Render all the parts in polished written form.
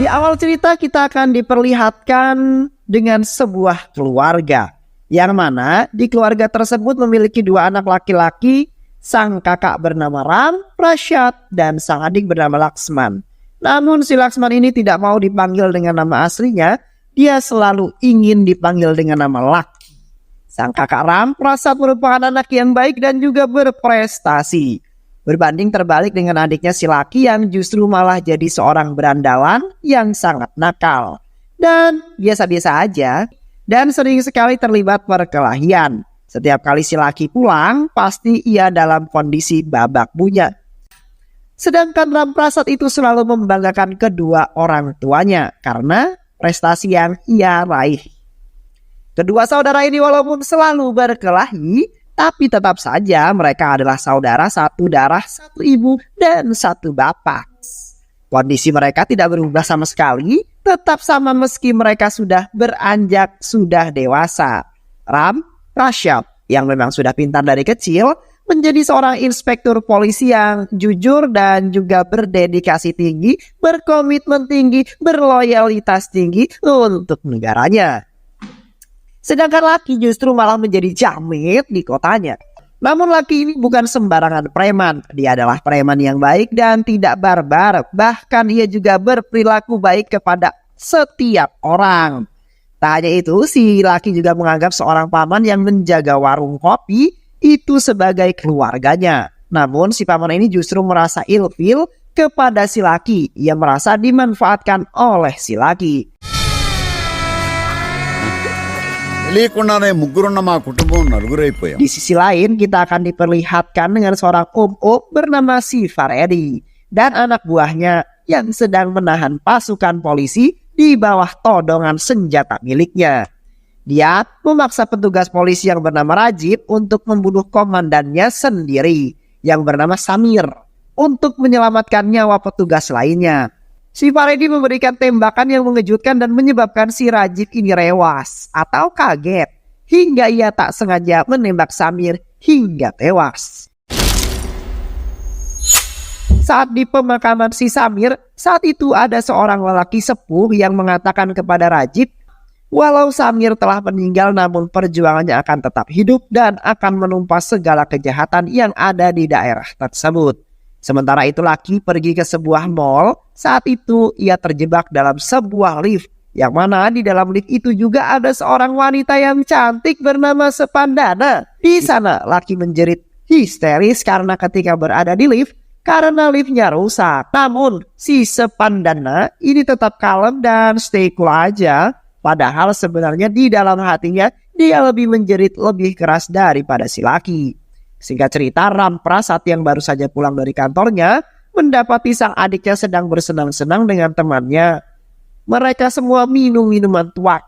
Di awal cerita kita akan diperlihatkan dengan sebuah keluarga, yang mana di keluarga tersebut memiliki dua anak laki-laki, sang kakak bernama Ram Prasad dan sang adik bernama Laksman. Namun si Laksman ini tidak mau dipanggil dengan nama aslinya, dia selalu ingin dipanggil dengan nama Laki. Sang kakak Ram Prasad merupakan anak yang baik dan juga berprestasi. Berbanding terbalik dengan adiknya si Laki yang justru malah jadi seorang berandalan yang sangat nakal. Dan biasa-biasa aja, dan sering sekali terlibat perkelahian. Setiap kali si Laki pulang, pasti ia dalam kondisi babak buyut. Sedangkan Ram Prasad itu selalu membanggakan kedua orang tuanya karena prestasi yang ia raih. Kedua saudara ini walaupun selalu berkelahi, tapi tetap saja mereka adalah saudara satu darah, satu ibu, dan satu bapak. Kondisi mereka tidak berubah sama sekali, tetap sama meski mereka sudah beranjak, sudah dewasa. Ram Prasad yang memang sudah pintar dari kecil, menjadi seorang inspektur polisi yang jujur dan juga berdedikasi tinggi, berkomitmen tinggi, berloyalitas tinggi untuk negaranya. Sedangkan Laki justru malah menjadi jamet di kotanya. Namun Laki ini bukan sembarangan preman. Dia adalah preman yang baik dan tidak barbar. Bahkan ia juga berperilaku baik kepada setiap orang. Tak hanya itu, si Laki juga menganggap seorang paman yang menjaga warung kopi itu sebagai keluarganya. Namun si paman ini justru merasa ilfil kepada si Laki. Ia merasa dimanfaatkan oleh si Laki. Di sisi lain kita akan diperlihatkan dengan seorang om-om bernama si Faredi dan anak buahnya yang sedang menahan pasukan polisi di bawah todongan senjata miliknya. Dia memaksa petugas polisi yang bernama Rajib untuk membunuh komandannya sendiri yang bernama Samir untuk menyelamatkan nyawa petugas lainnya. Si Faredi memberikan tembakan yang mengejutkan dan menyebabkan si Rajib ini rewas atau kaget hingga ia tak sengaja menembak Samir hingga tewas. Saat di pemakaman si Samir, saat itu ada seorang lelaki sepuh yang mengatakan kepada Rajib, walau Samir telah meninggal namun perjuangannya akan tetap hidup dan akan menumpas segala kejahatan yang ada di daerah tersebut. Sementara itu Laki pergi ke sebuah mall. Saat itu ia terjebak dalam sebuah lift, yang mana di dalam lift itu juga ada seorang wanita yang cantik bernama Sepandana. Di sana Laki menjerit histeris karena ketika berada di lift, karena liftnya rusak. Namun si Sepandana ini tetap kalem dan stay cool aja. Padahal sebenarnya di dalam hatinya dia lebih menjerit lebih keras daripada si Laki. Singkat cerita, Ram Prasad yang baru saja pulang dari kantornya mendapati sang adiknya sedang bersenang-senang dengan temannya. Mereka semua minum minuman tuak.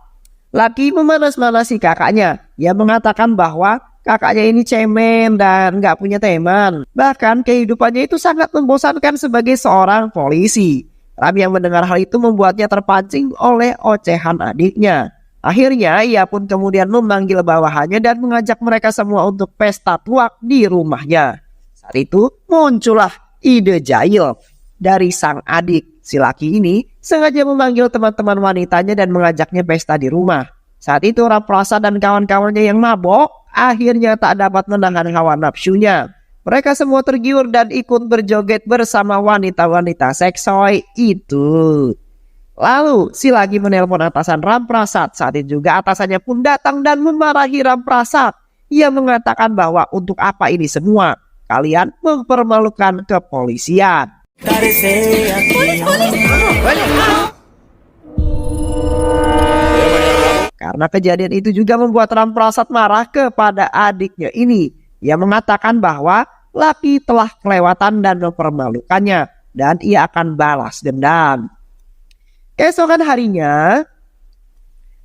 Laki memanas-manasi kakaknya. Ia mengatakan bahwa kakaknya ini cemen dan gak punya teman. Bahkan kehidupannya itu sangat membosankan sebagai seorang polisi. Ram yang mendengar hal itu membuatnya terpancing oleh ocehan adiknya. Akhirnya ia pun kemudian memanggil bawahannya dan mengajak mereka semua untuk pesta tuak di rumahnya. Saat itu muncullah ide jahil dari sang adik. Si Laki ini sengaja memanggil teman-teman wanitanya dan mengajaknya pesta di rumah. Saat itu Ram Prasad dan kawan-kawannya yang mabok akhirnya tak dapat menahan hawa nafsunya. Mereka semua tergiur dan ikut berjoget bersama wanita-wanita seksoi itu. Lalu si Laki menelpon atasan Ram Prasad. Saat itu juga atasannya pun datang dan memarahi Ram Prasad. Ia mengatakan bahwa untuk apa ini semua? Kalian mempermalukan kepolisian. Karena kejadian itu juga membuat Ram Prasad marah kepada adiknya ini. Ia mengatakan bahwa Laki telah kelewatan dan mempermalukannya dan ia akan balas dendam. Keesokan harinya,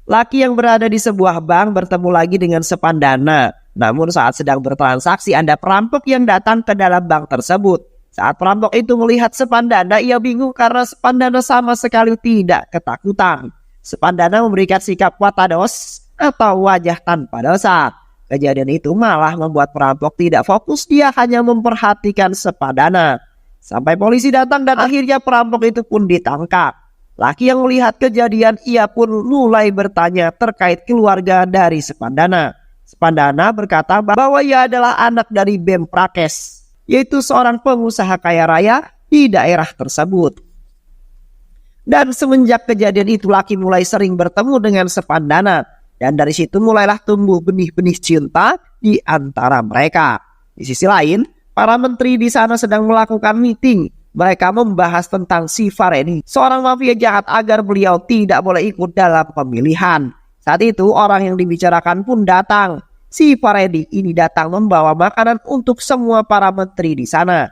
Laki yang berada di sebuah bank bertemu lagi dengan Sepandana. Namun saat sedang bertransaksi ada perampok yang datang ke dalam bank tersebut. Saat perampok itu melihat Sepandana, ia bingung karena Sepandana sama sekali tidak ketakutan. Sepandana memberikan sikap watados atau wajah tanpa dosa. Kejadian itu malah membuat perampok tidak fokus, dia hanya memperhatikan Sepandana. Sampai polisi datang dan akhirnya perampok itu pun ditangkap. Laki yang melihat kejadian ia pun mulai bertanya terkait keluarga dari Sepandana. Sepandana berkata bahwa ia adalah anak dari Bem Prakes, yaitu seorang pengusaha kaya raya di daerah tersebut. Dan semenjak kejadian itu Laki mulai sering bertemu dengan Sepandana. Dan dari situ mulailah tumbuh benih-benih cinta di antara mereka. Di sisi lain, para menteri di sana sedang melakukan meeting. Mereka membahas tentang si Faredi, seorang mafia jahat, agar beliau tidak boleh ikut dalam pemilihan. Saat itu orang yang dibicarakan pun datang. Si Faredi ini datang membawa makanan untuk semua para menteri di sana.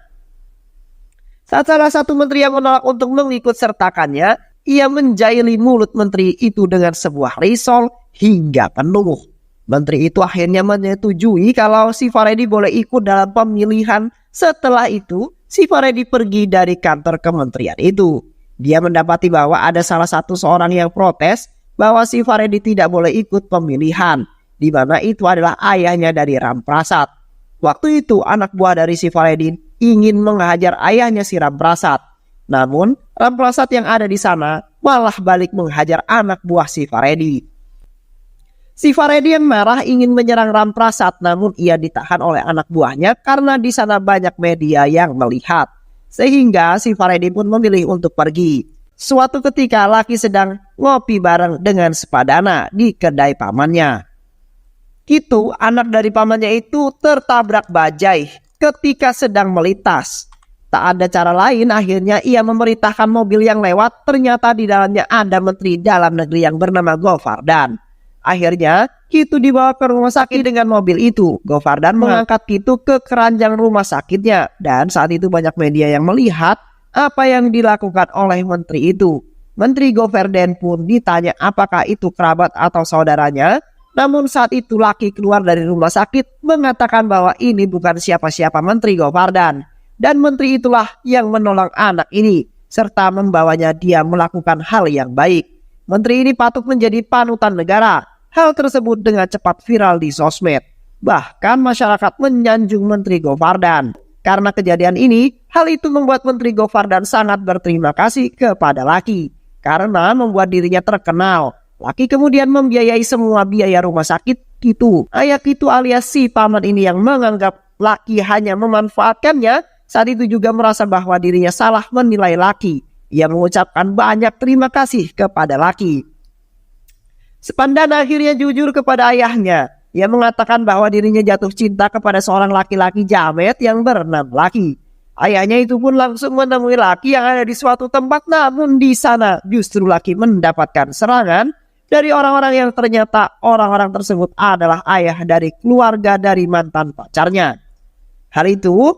Saat salah satu menteri yang menolak untuk mengikut sertakannya, ia menjaili mulut menteri itu dengan sebuah risol hingga penuh. Menteri itu akhirnya menyetujui kalau si Faredi boleh ikut dalam pemilihan. Setelah itu, si Faredi pergi dari kantor kementerian itu. Dia mendapati bahwa ada salah satu seorang yang protes bahwa si Faredi tidak boleh ikut pemilihan, di mana itu adalah ayahnya dari Ramprasad. Waktu itu anak buah dari si Faredi ingin menghajar ayahnya si Ramprasad. Namun Ramprasad yang ada di sana malah balik menghajar anak buah si Faredi. Si Faredi yang marah ingin menyerang Ramprasad, namun ia ditahan oleh anak buahnya karena di sana banyak media yang melihat. Sehingga si Faredi pun memilih untuk pergi. Suatu ketika Laki sedang ngopi bareng dengan Sepandana di kedai pamannya. Itu anak dari pamannya itu tertabrak bajai ketika sedang melintas. Tak ada cara lain, akhirnya ia memerintahkan mobil yang lewat. Ternyata di dalamnya ada Menteri Dalam Negeri yang bernama Govardan. Akhirnya Kitu dibawa ke rumah sakit dengan mobil itu. Govardan mengangkat Kitu ke keranjang rumah sakitnya. Dan saat itu banyak media yang melihat apa yang dilakukan oleh menteri itu. Menteri Govardan pun ditanya apakah itu kerabat atau saudaranya. Namun saat itu Laki keluar dari rumah sakit mengatakan bahwa ini bukan siapa-siapa Menteri Govardan. Dan menteri itulah yang menolong anak ini serta membawanya dia melakukan hal yang baik. Menteri ini patut menjadi panutan negara. Hal tersebut dengan cepat viral di sosmed. Bahkan masyarakat menyanjung Menteri Govardan. Karena kejadian ini, hal itu membuat Menteri Govardan sangat berterima kasih kepada Laki. Karena membuat dirinya terkenal. Laki kemudian membiayai semua biaya rumah sakit Kitu. Ayah Kitu alias si paman ini yang menganggap Laki hanya memanfaatkannya, saat itu juga merasa bahwa dirinya salah menilai Laki. Ia mengucapkan banyak terima kasih kepada Laki. Sepandana akhirnya jujur kepada ayahnya. Ia mengatakan bahwa dirinya jatuh cinta kepada seorang laki-laki jamet yang bernama Laki. Ayahnya itu pun langsung menemui Laki yang ada di suatu tempat, namun di sana justru Laki mendapatkan serangan dari orang-orang yang ternyata orang-orang tersebut adalah ayah dari keluarga dari mantan pacarnya. Hal itu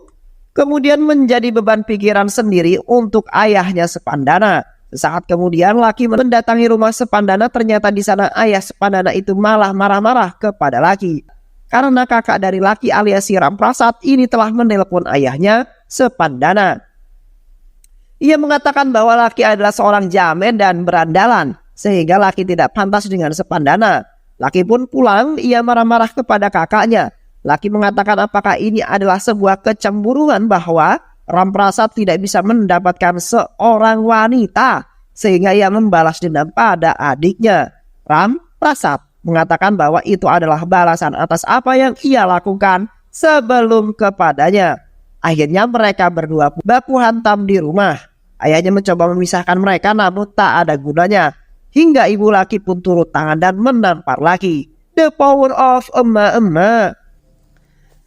kemudian menjadi beban pikiran sendiri untuk ayahnya Sepandana. Sesaat kemudian Laki mendatangi rumah Sepandana, ternyata di sana ayah Sepandana itu malah marah-marah kepada Laki. Karena kakak dari Laki alias si Ramprasad ini telah menelpon ayahnya Sepandana. Ia mengatakan bahwa Laki adalah seorang jamet dan berandalan, sehingga Laki tidak pantas dengan Sepandana. Laki pun pulang, ia marah-marah kepada kakaknya. Laki mengatakan apakah ini adalah sebuah kecemburuan bahwa Ramprasad tidak bisa mendapatkan seorang wanita, sehingga ia membalas dendam pada adiknya. Ramprasad mengatakan bahwa itu adalah balasan atas apa yang ia lakukan sebelum kepadanya. Akhirnya mereka berdua baku hantam di rumah. Ayahnya mencoba memisahkan mereka, namun tak ada gunanya. Hingga ibu Laki pun turut tangan dan menampar Laki. The power of emak-emak.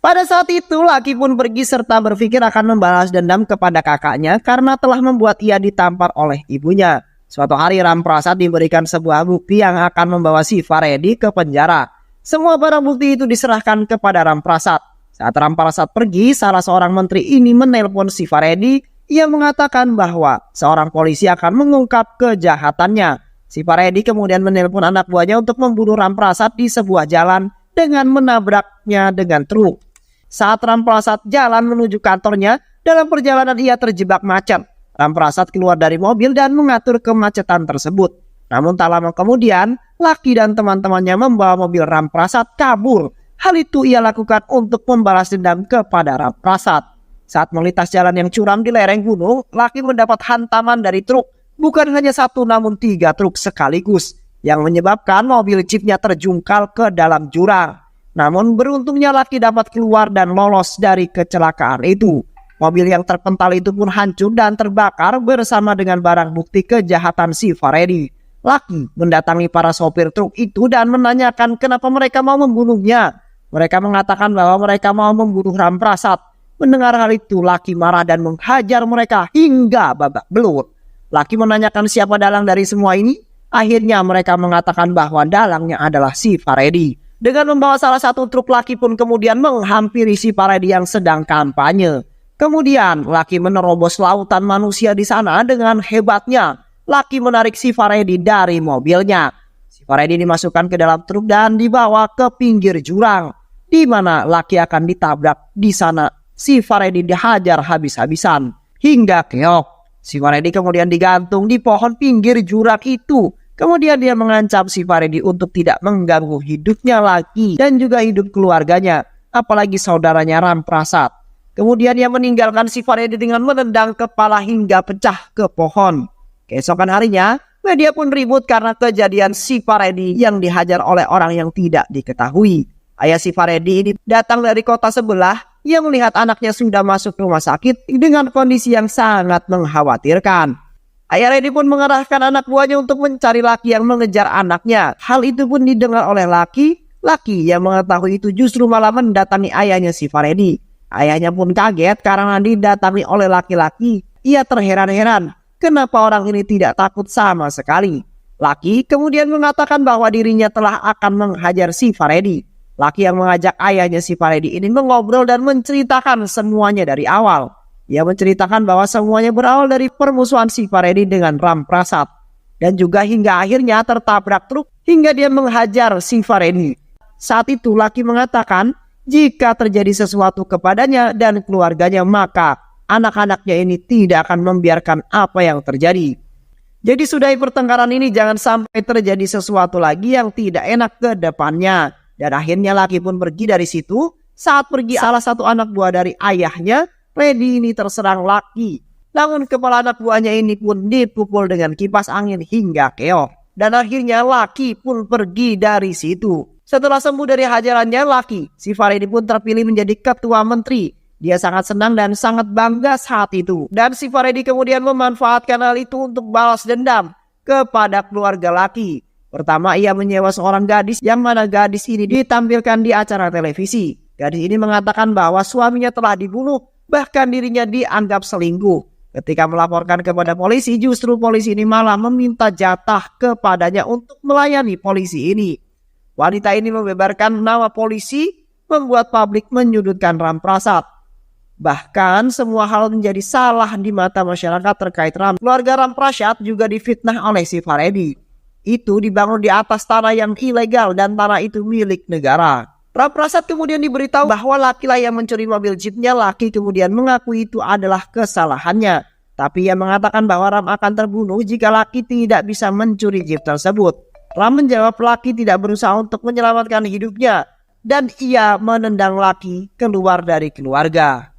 Pada saat itu Laki pun pergi serta berpikir akan membalas dendam kepada kakaknya karena telah membuat ia ditampar oleh ibunya. Suatu hari Ramprasad diberikan sebuah bukti yang akan membawa si Faredi ke penjara. Semua barang bukti itu diserahkan kepada Ramprasad. Saat Ramprasad pergi, salah seorang menteri ini menelpon si Faredi. Ia mengatakan bahwa seorang polisi akan mengungkap kejahatannya. Si Faredi kemudian menelpon anak buahnya untuk membunuh Ramprasad di sebuah jalan dengan menabraknya dengan truk. Saat Ramprasad jalan menuju kantornya, dalam perjalanan ia terjebak macet. Ramprasad keluar dari mobil dan mengatur kemacetan tersebut. Namun tak lama kemudian, Laki dan teman-temannya membawa mobil Ramprasad kabur. Hal itu ia lakukan untuk membalas dendam kepada Ramprasad. Saat melintas jalan yang curam di lereng gunung, Laki mendapat hantaman dari truk bukan hanya satu namun 3 truk sekaligus, yang menyebabkan mobil jeepnya terjungkal ke dalam jurang. Namun beruntungnya Lucky dapat keluar dan lolos dari kecelakaan itu. Mobil yang terpental itu pun hancur dan terbakar bersama dengan barang bukti kejahatan si Faredi. Lucky mendatangi para sopir truk itu dan menanyakan kenapa mereka mau membunuhnya. Mereka mengatakan bahwa mereka mau membunuh Ramprasad. Mendengar hal itu, Lucky marah dan menghajar mereka hingga babak belur. Lucky menanyakan siapa dalang dari semua ini. Akhirnya mereka mengatakan bahwa dalangnya adalah si Faredi. Dengan membawa salah satu truk, Lucky pun kemudian menghampiri si Faredi yang sedang kampanye. Kemudian Lucky menerobos lautan manusia di sana dengan hebatnya. Lucky menarik si Faredi dari mobilnya. Si Faredi dimasukkan ke dalam truk dan dibawa ke pinggir jurang, di mana Lucky akan ditabrak. Di sana si Faredi dihajar habis-habisan hingga keok. Si Faredi kemudian digantung di pohon pinggir jurang itu. Kemudian dia mengancam si Faredi untuk tidak mengganggu hidupnya lagi dan juga hidup keluarganya, apalagi saudaranya Ramprasad. Kemudian ia meninggalkan si Faredi dengan menendang kepala hingga pecah ke pohon. Keesokan harinya, media pun ribut karena kejadian si Faredi yang dihajar oleh orang yang tidak diketahui. Ayah si Faredi ini datang dari kota sebelah. Ia melihat anaknya sudah masuk rumah sakit dengan kondisi yang sangat mengkhawatirkan. Ayah Redi pun mengerahkan anak buahnya untuk mencari Lucky yang mengejar anaknya. Hal itu pun didengar oleh Lucky. Lucky yang mengetahui itu justru malah mendatangi ayahnya si Faredi. Ayahnya pun kaget karena didatangi oleh laki-laki. Ia terheran-heran kenapa orang ini tidak takut sama sekali. Lucky kemudian mengatakan bahwa dirinya telah akan menghajar si Faredi. Lucky yang mengajak ayahnya si Faredi ini mengobrol dan menceritakan semuanya dari awal. Ia menceritakan bahwa semuanya berawal dari permusuhan si Faredi dengan Ramprasad. Dan juga hingga akhirnya tertabrak truk hingga dia menghajar si Faredi. Saat itu Lucky mengatakan jika terjadi sesuatu kepadanya dan keluarganya maka anak-anaknya ini tidak akan membiarkan apa yang terjadi. Jadi sudahi pertengkaran ini, jangan sampai terjadi sesuatu lagi yang tidak enak ke depannya. Dan akhirnya Lucky pun pergi dari situ. Saat pergi, salah satu anak buah dari ayahnya, Redi, ini terserang Lucky. Namun kepala anak buahnya ini pun dipukul dengan kipas angin hingga keok. Dan akhirnya Lucky pun pergi dari situ. Setelah sembuh dari hajarannya Lucky, si Faredi pun terpilih menjadi ketua menteri. Dia sangat senang dan sangat bangga saat itu. Dan si Faredi kemudian memanfaatkan hal itu untuk balas dendam kepada keluarga Lucky. Pertama, ia menyewa seorang gadis yang mana gadis ini ditampilkan di acara televisi. Gadis ini mengatakan bahwa suaminya telah dibunuh, bahkan dirinya dianggap selingkuh. Ketika melaporkan kepada polisi, justru polisi ini malah meminta jatah kepadanya untuk melayani polisi ini. Wanita ini membeberkan nama polisi, membuat publik menyudutkan Ramprasad. Bahkan semua hal menjadi salah di mata masyarakat terkait Keluarga Ramprasad juga difitnah oleh si Faredi. Itu dibangun di atas tanah yang ilegal dan tanah itu milik negara. Ramprasad kemudian diberitahu bahwa Lucky yang mencuri mobil jeepnya. Lucky kemudian mengaku itu adalah kesalahannya. Tapi ia mengatakan bahwa Ram akan terbunuh jika Lucky tidak bisa mencuri jeep tersebut. Ram menjawab Lucky tidak berusaha untuk menyelamatkan hidupnya. Dan ia menendang Lucky keluar dari keluarga.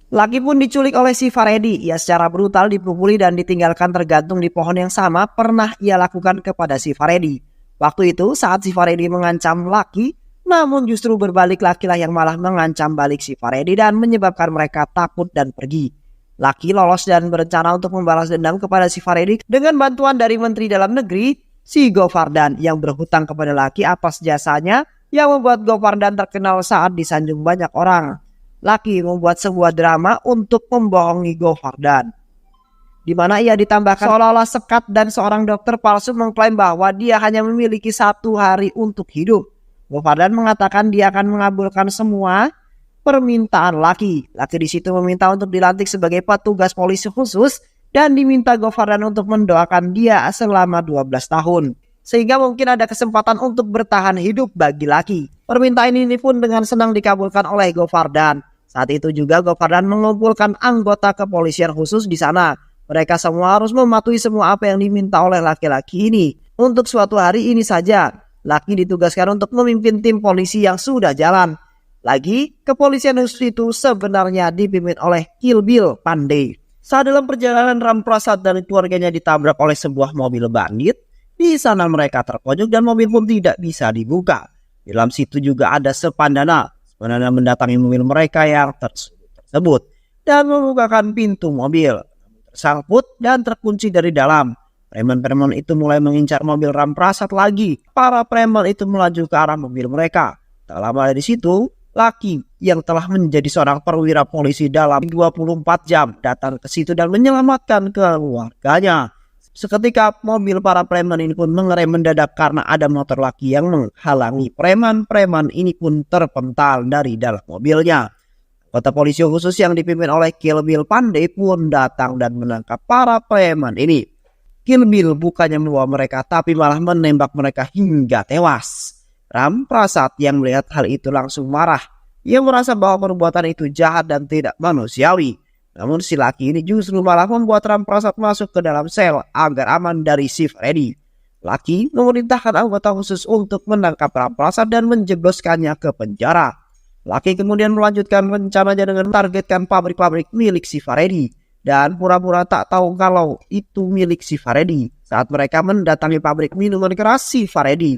Lucky pun diculik oleh si Faredi. Ia secara brutal dipukuli dan ditinggalkan tergantung di pohon yang sama pernah ia lakukan kepada si Faredi. Waktu itu saat si Faredi mengancam Lucky, namun justru berbalik Lucky yang malah mengancam balik si Faredi dan menyebabkan mereka takut dan pergi. Lucky lolos dan berencana untuk membalas dendam kepada si Faredi dengan bantuan dari Menteri Dalam Negeri, si Govardan, yang berhutang kepada Lucky atas jasanya yang membuat Govardan terkenal saat disanjung banyak orang. Lucky membuat sebuah drama untuk membohongi Govardan, di mana ia ditambahkan seolah-olah sekat dan seorang dokter palsu mengklaim bahwa dia hanya memiliki 1 hari untuk hidup. Govardan mengatakan dia akan mengabulkan semua permintaan Lucky. Lucky di situ meminta untuk dilantik sebagai petugas polisi khusus dan diminta Govardan untuk mendoakan dia selama 12 tahun. Sehingga mungkin ada kesempatan untuk bertahan hidup bagi Lucky. Permintaan ini pun dengan senang dikabulkan oleh Govardan. Saat itu juga Govardan mengumpulkan anggota kepolisian khusus di sana. Mereka semua harus mematuhi semua apa yang diminta oleh laki-laki ini. Untuk suatu hari ini saja, Lucky ditugaskan untuk memimpin tim polisi yang sudah jalan. Lagi, kepolisian khusus itu sebenarnya dipimpin oleh Kill Bill Pandey. Saat dalam perjalanan, Ramprasad dan keluarganya ditabrak oleh sebuah mobil bandit. Di sana mereka terpojok dan mobil pun tidak bisa dibuka. Di dalam situ juga ada Sepandana. Sepandana mendatangi mobil mereka yang tersebut dan membukakan pintu mobil. Tersangkut dan terkunci dari dalam. Preman-preman itu mulai mengincar mobil Ramprasad lagi. Para preman itu melaju ke arah mobil mereka. Tak lama dari situ, laki yang telah menjadi seorang perwira polisi dalam 24 jam datang ke situ dan menyelamatkan keluarganya. Seketika mobil para preman ini pun mengerem mendadak karena ada motor laki yang menghalangi. Preman-preman ini pun terpental dari dalam mobilnya. Kota polisi khusus yang dipimpin oleh Kill Bill Pandey pun datang dan menangkap para preman ini. Kill Bill bukannya membawa mereka tapi malah menembak mereka hingga tewas. Ramprasad yang melihat hal itu langsung marah. Ia merasa bahwa perbuatan itu jahat dan tidak manusiawi. Namun si laki ini justru malah membuat Ramprasad masuk ke dalam sel agar aman dari si Freddy. Laki memerintahkan anggota khusus untuk menangkap Ramprasad dan menjebloskannya ke penjara. Laki kemudian melanjutkan rencananya dengan mentargetkan pabrik-pabrik milik si Freddy dan pura-pura tak tahu kalau itu milik si Freddy. Saat mereka mendatangi pabrik minuman keras si Freddy,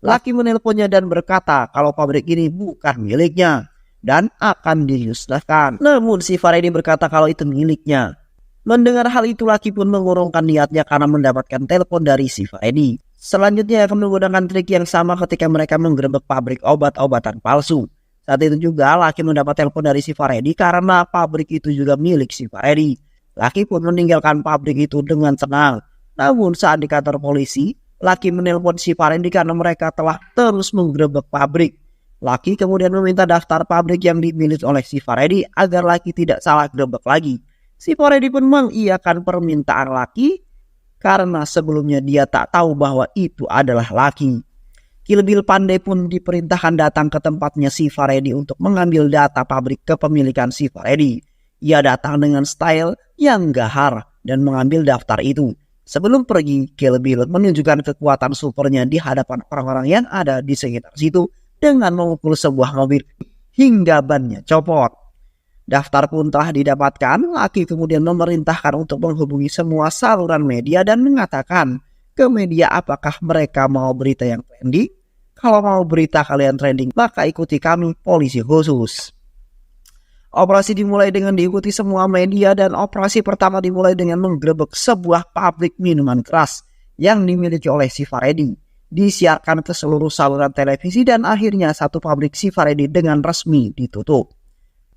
laki menelponnya dan berkata kalau pabrik ini bukan miliknya dan akan dimusnahkan. Namun si Freddy berkata kalau itu miliknya. Mendengar hal itu, laki pun mengurungkan niatnya karena mendapatkan telepon dari si Freddy. Selanjutnya akan menggunakan trik yang sama ketika mereka menggerebek pabrik obat-obatan palsu. Saat itu juga laki mendapat telepon dari si Freddy karena pabrik itu juga milik si Freddy. Laki pun meninggalkan pabrik itu dengan tenang. Namun saat di kantor polisi, laki menelpon si Freddy karena mereka telah terus menggerebek pabrik. Laki kemudian meminta daftar pabrik yang dimiliki oleh si Freddy agar laki tidak salah gerebek lagi. Si Freddy pun mengiyakan permintaan laki karena sebelumnya dia tak tahu bahwa itu adalah laki. Kill Bill Pandey pun diperintahkan datang ke tempatnya si Freddy untuk mengambil data pabrik kepemilikan si Freddy. Ia datang dengan style yang gahar dan mengambil daftar itu. Sebelum pergi, Kill Bill menunjukkan kekuatan supernya di hadapan orang-orang yang ada di sekitar situ dengan memukul sebuah mobil hingga bannya copot. Daftar pun telah didapatkan. Laki kemudian memerintahkan untuk menghubungi semua saluran media dan mengatakan ke media apakah mereka mau berita yang trending. Kalau mau berita kalian trending, maka ikuti kami polisi khusus. Operasi dimulai dengan diikuti semua media dan operasi pertama dimulai dengan menggerebek sebuah pabrik minuman keras yang dimiliki oleh si Freddy. Disiarkan ke seluruh saluran televisi dan akhirnya satu pabrik si Freddy dengan resmi ditutup.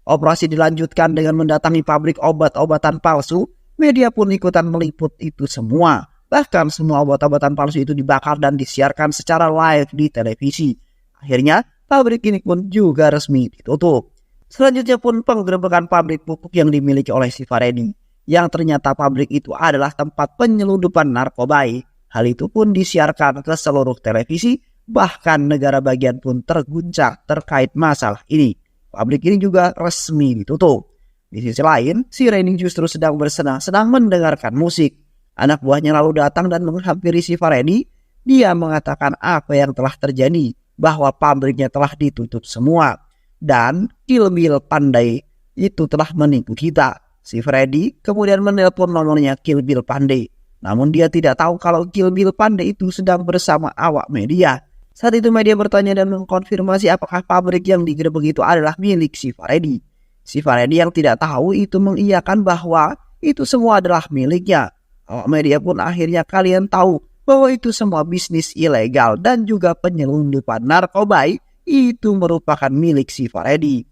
Operasi dilanjutkan dengan mendatangi pabrik obat-obatan palsu. Media pun ikutan meliput itu semua. Bahkan semua obat-obatan palsu itu dibakar dan disiarkan secara live di televisi. Akhirnya pabrik ini pun juga resmi ditutup. Selanjutnya pun penggerebekan pabrik pupuk yang dimiliki oleh si Freddy. Yang ternyata pabrik itu adalah tempat penyelundupan narkoba. Hal itu pun disiarkan ke seluruh televisi. Bahkan negara bagian pun terguncang terkait masalah ini. Pabrik ini juga resmi ditutup. Di sisi lain, si Renny justru sedang bersenang-senang mendengarkan musik. Anak buahnya lalu datang dan menghampiri si Freddy. Dia mengatakan apa yang telah terjadi, bahwa pabriknya telah ditutup semua. Dan Kill Bill Pandey itu telah menipu kita. Si Freddy kemudian menelpon nomornya Kill Bill Pandey. Namun dia tidak tahu kalau Kill Bill Pandey itu sedang bersama awak media. Saat itu media bertanya dan mengkonfirmasi apakah pabrik yang digerebek itu adalah milik si Freddy. Si Freddy yang tidak tahu itu mengiyakan bahwa itu semua adalah miliknya. Awak media pun akhirnya kalian tahu bahwa itu semua bisnis ilegal dan juga penyelundupan narkoba itu merupakan milik si Freddy.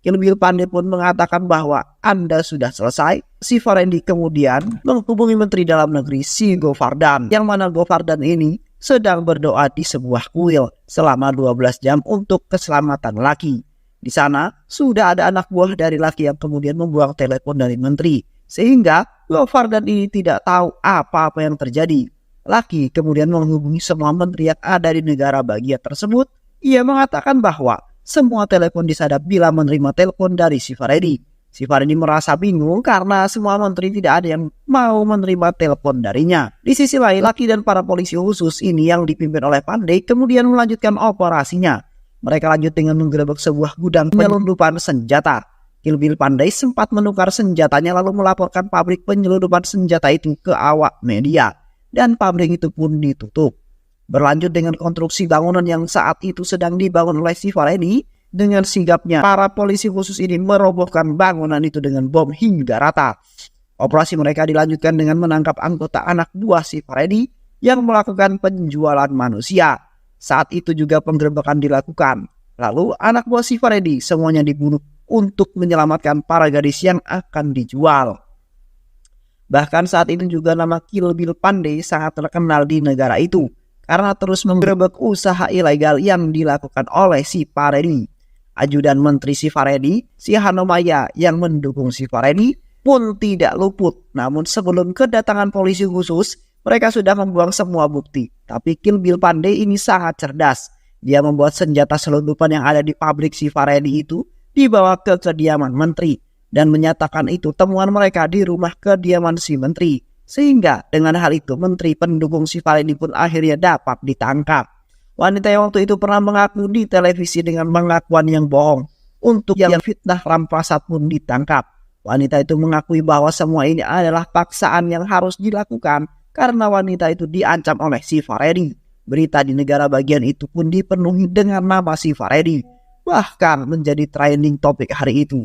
Kill Bill Pandey pun mengatakan bahwa Anda sudah selesai. Si Freddy kemudian menghubungi Menteri Dalam Negeri si Govardhan, yang mana Govardhan ini sedang berdoa di sebuah kuil selama 12 jam untuk keselamatan laki. Di sana sudah ada anak buah dari laki yang kemudian membuang telepon dari menteri, sehingga Govardhan ini tidak tahu apa-apa yang terjadi. Laki kemudian menghubungi semua menteri yang ada di negara bagian tersebut. Ia mengatakan bahwa semua telepon disadap bila menerima telepon dari si Freddy. Si Freddy merasa bingung karena semua menteri tidak ada yang mau menerima telepon darinya. Di sisi lain, laki dan para polisi khusus ini yang dipimpin oleh Pandey kemudian melanjutkan operasinya. Mereka lanjut dengan menggerebek sebuah gudang penyelundupan senjata. Kill Bill pandai sempat menukar senjatanya lalu melaporkan pabrik penyelundupan senjata itu ke awak media. Dan pabrik itu pun ditutup. Berlanjut dengan konstruksi bangunan yang saat itu sedang dibangun oleh si Faredi. Dengan sigapnya, para polisi khusus ini merobohkan bangunan itu dengan bom hingga rata. Operasi mereka dilanjutkan dengan menangkap anggota anak buah si Faredi yang melakukan penjualan manusia. Saat itu juga penggerebekan dilakukan. Lalu anak buah si Faredi semuanya dibunuh untuk menyelamatkan para gadis yang akan dijual. Bahkan saat itu juga nama Kill Bill Pandey sangat terkenal di negara itu karena terus menggerebek usaha ilegal yang dilakukan oleh si Faredi. Ajudan Menteri si Faredi, si Hanomaya yang mendukung si Faredi pun tidak luput. Namun sebelum kedatangan polisi khusus, mereka sudah membuang semua bukti. Tapi Kill Bill Pandey ini sangat cerdas. Dia membuat senjata selundupan yang ada di pabrik si Faredi itu dibawa ke kediaman menteri dan menyatakan itu temuan mereka di rumah kediaman si menteri. Sehingga dengan hal itu menteri pendukung si Faredi pun akhirnya dapat ditangkap. Wanita yang waktu itu pernah mengaku di televisi dengan pengakuan yang bohong untuk yang fitnah rampasan pun ditangkap. Wanita itu mengakui bahwa semua ini adalah paksaan yang harus dilakukan karena wanita itu diancam oleh si Faredi. Berita di negara bagian itu pun dipenuhi dengan nama si Faredi. Bahkan menjadi trending topik hari itu.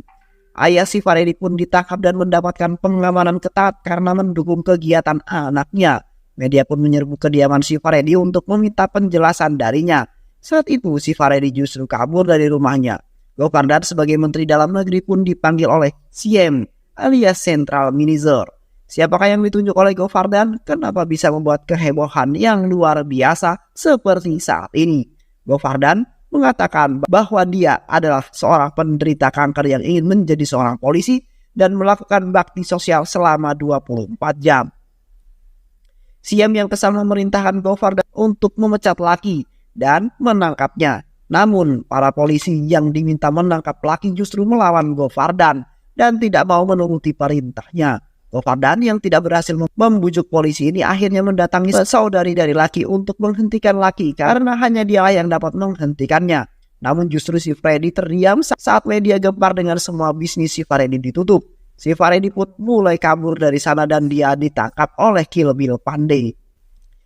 Ayah si Faredi pun ditangkap dan mendapatkan pengamanan ketat karena mendukung kegiatan anaknya. Media pun menyerbu kediaman si Faredi untuk meminta penjelasan darinya. Saat itu si Faredi justru kabur dari rumahnya. Govardan sebagai Menteri Dalam Negeri pun dipanggil oleh CM alias Central Minister. Siapakah yang ditunjuk oleh Govardan? Kenapa bisa membuat kehebohan yang luar biasa seperti saat ini? Govardan mengatakan bahwa dia adalah seorang penderita kanker yang ingin menjadi seorang polisi dan melakukan bakti sosial selama 24 jam. Siam yang kesal memerintahkan Govardan untuk memecat Lucky dan menangkapnya. Namun para polisi yang diminta menangkap Lucky justru melawan Govardan dan tidak mau menuruti perintahnya. Govardan yang tidak berhasil membujuk polisi ini akhirnya mendatangi saudari dari Lucky untuk menghentikan Lucky karena hanya dia yang dapat menghentikannya. Namun justru si Freddy terdiam saat media gempar dengan semua bisnis si Faredi ditutup. Si Faredi pun mulai kabur dari sana dan dia ditangkap oleh Kill Bill Pandey.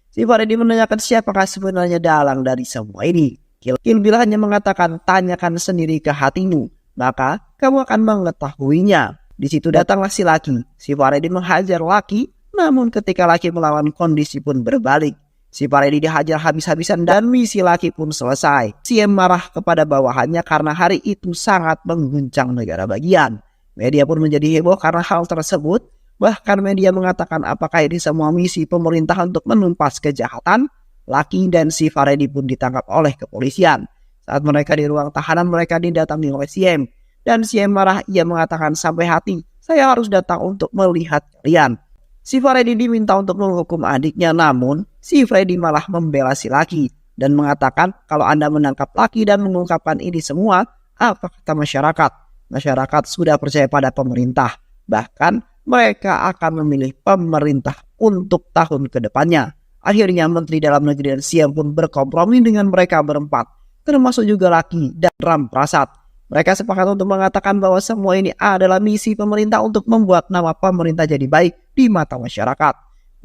Si Faredi menanyakan siapakah sebenarnya dalang dari semua ini. Kill Bill hanya mengatakan tanyakan sendiri ke hatimu, maka kamu akan mengetahuinya. Di situ datanglah si Lucky. Si Faredi menghajar Lucky, namun ketika Lucky melawan kondisi pun berbalik. Si Faredi dihajar habis-habisan dan misi Lucky pun selesai. CM marah kepada bawahannya karena hari itu sangat mengguncang negara bagian. Media pun menjadi heboh karena hal tersebut. Bahkan media mengatakan apakah ini semua misi pemerintah untuk menumpas kejahatan. Lucky dan si Faredi pun ditangkap oleh kepolisian. Saat mereka di ruang tahanan mereka didatangi oleh CM. Dan CM marah, ia mengatakan sampai hati, saya harus datang untuk melihat kalian. Si Faredi diminta untuk menghukum adiknya, namun si Freddy malah membela si Lucky dan mengatakan kalau Anda menangkap Lucky dan mengungkapkan ini semua, apa kata masyarakat? Masyarakat sudah percaya pada pemerintah. Bahkan mereka akan memilih pemerintah untuk tahun ke depannya. Akhirnya Menteri Dalam Negeri dan Siam pun berkompromi dengan mereka berempat, termasuk juga Lucky dan Ram Prasad. Mereka sepakat untuk mengatakan bahwa semua ini adalah misi pemerintah untuk membuat nama pemerintah jadi baik di mata masyarakat.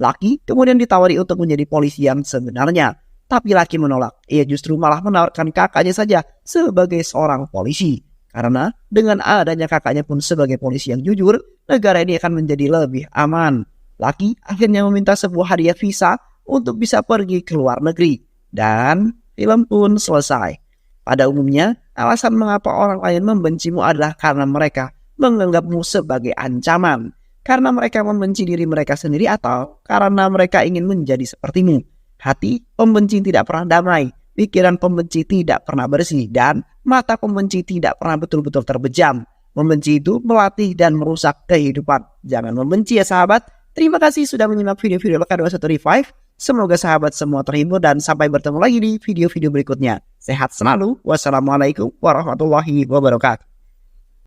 Lucky kemudian ditawari untuk menjadi polisi yang sebenarnya. Tapi Lucky menolak. Ia justru malah menawarkan kakaknya saja sebagai seorang polisi. Karena dengan adanya kakaknya pun sebagai polisi yang jujur, negara ini akan menjadi lebih aman. Lucky akhirnya meminta sebuah hadiah visa untuk bisa pergi ke luar negeri. Dan film pun selesai. Pada umumnya, alasan mengapa orang lain membencimu adalah karena mereka menganggapmu sebagai ancaman. Karena mereka membenci diri mereka sendiri atau karena mereka ingin menjadi sepertimu. Hati pembenci tidak pernah damai, pikiran pembenci tidak pernah bersih, dan mata pembenci tidak pernah betul-betul terbejam. Membenci itu melatih dan merusak kehidupan. Jangan membenci ya sahabat. Terima kasih sudah menyimak video-video Loka 21 Revive. Semoga sahabat semua terhibur dan sampai bertemu lagi di video-video berikutnya. Sehat selalu. Wassalamualaikum warahmatullahi wabarakatuh.